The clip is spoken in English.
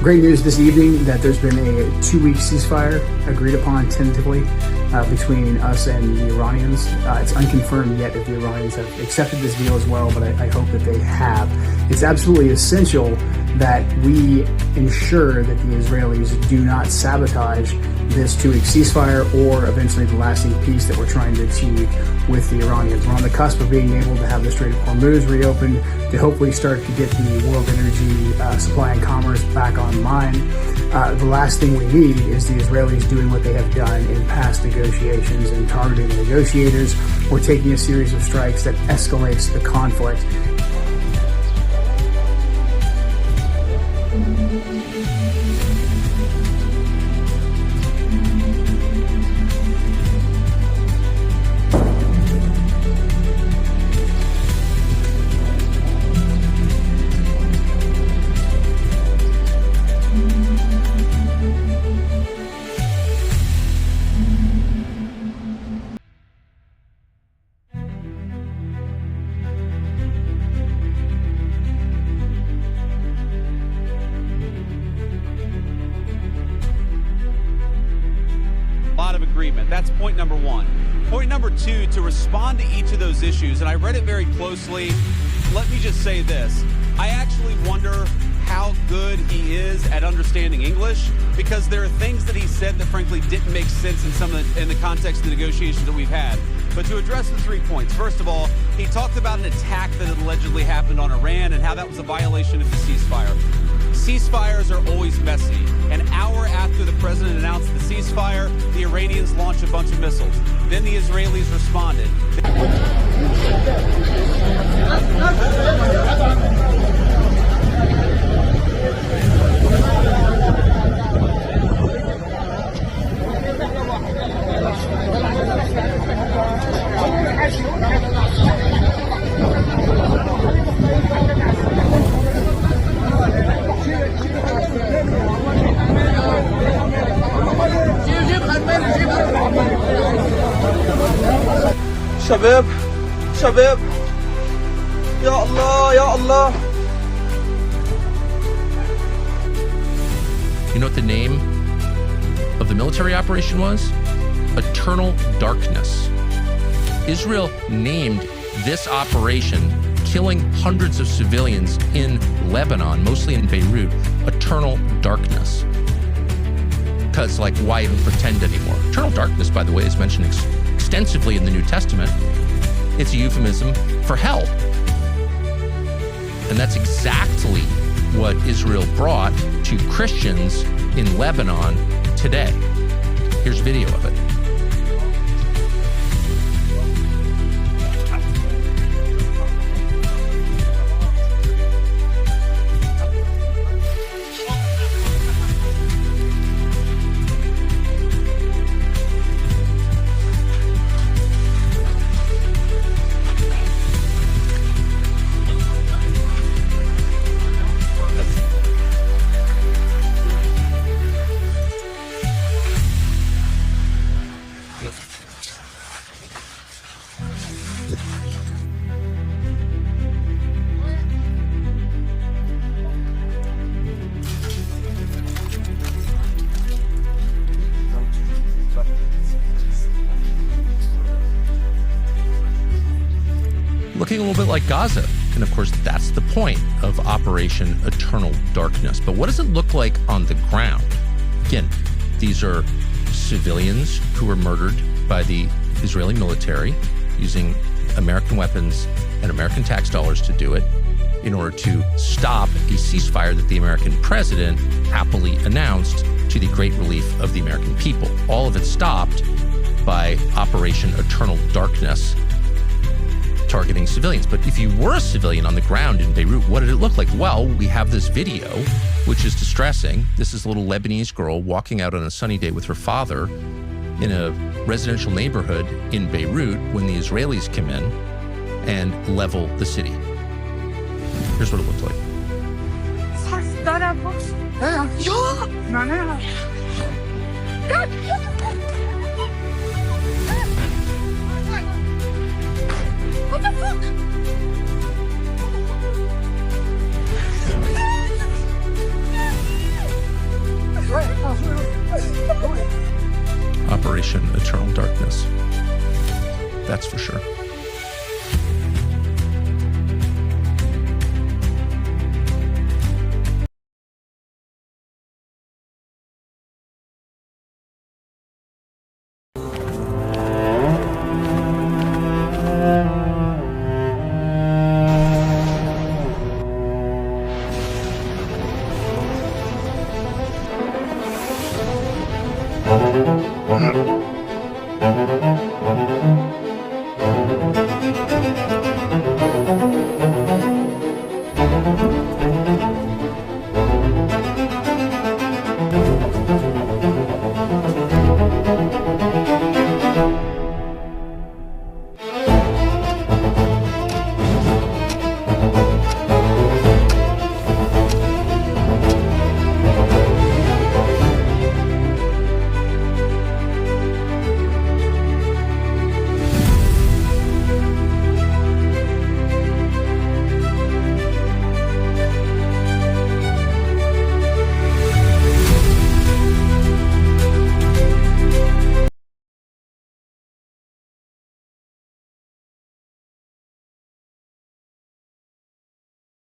Great news this evening that there's been a 2-week ceasefire agreed upon tentatively between us and the Iranians. It's unconfirmed yet if the Iranians have accepted this deal as well, but I hope that they have. It's absolutely essential that we ensure that the Israelis do not sabotage this 2-week ceasefire or eventually the lasting peace that we're trying to achieve with the Iranians. We're on the cusp of being able to have the Strait of Hormuz reopened to hopefully start to get the world energy supply and commerce back online. The last thing we need is the Israelis doing what they have done in past negotiations and targeting the negotiators or taking a series of strikes that escalates the conflict. Of agreement. That's point number one. Point number two, to respond to each of those issues, and I read it very closely. Let me just say this. I actually wonder how good he is at understanding English, because there are things that he said that frankly didn't make sense in the context of the negotiations that we've had. But to address the 3 points, first of all, he talked about an attack that had allegedly happened on Iran and how that was a violation of the ceasefire. Ceasefires are always messy. An hour after the president announced the ceasefire, the Iranians launched a bunch of missiles. Then the Israelis responded. شباب شباب يا الله يا الله. You know what the name of the military operation was? Eternal Darkness. Israel named this operation, killing hundreds of civilians in Lebanon, mostly in Beirut, Eternal Darkness. Because, like, why even pretend anymore? Eternal darkness, by the way, is mentioned extensively in the New Testament. It's a euphemism for hell. And that's exactly what Israel brought to Christians in Lebanon today. Here's video of it. Looking a little bit like Gaza. And of course, that's the point of Operation Eternal Darkness. But what does it look like on the ground? Again, these are civilians who were murdered by the Israeli military using American weapons and American tax dollars to do it in order to stop a ceasefire that the American president happily announced to the great relief of the American people. All of it stopped by Operation Eternal Darkness, targeting civilians. But if you were a civilian on the ground in Beirut, what did it look like? Well, we have this video, which is distressing. This is a little Lebanese girl walking out on a sunny day with her father in a residential neighborhood in Beirut when the Israelis come in and level the city. Here's what it looked like. What the fuck? eternal darkness. That's for sure. Thank you.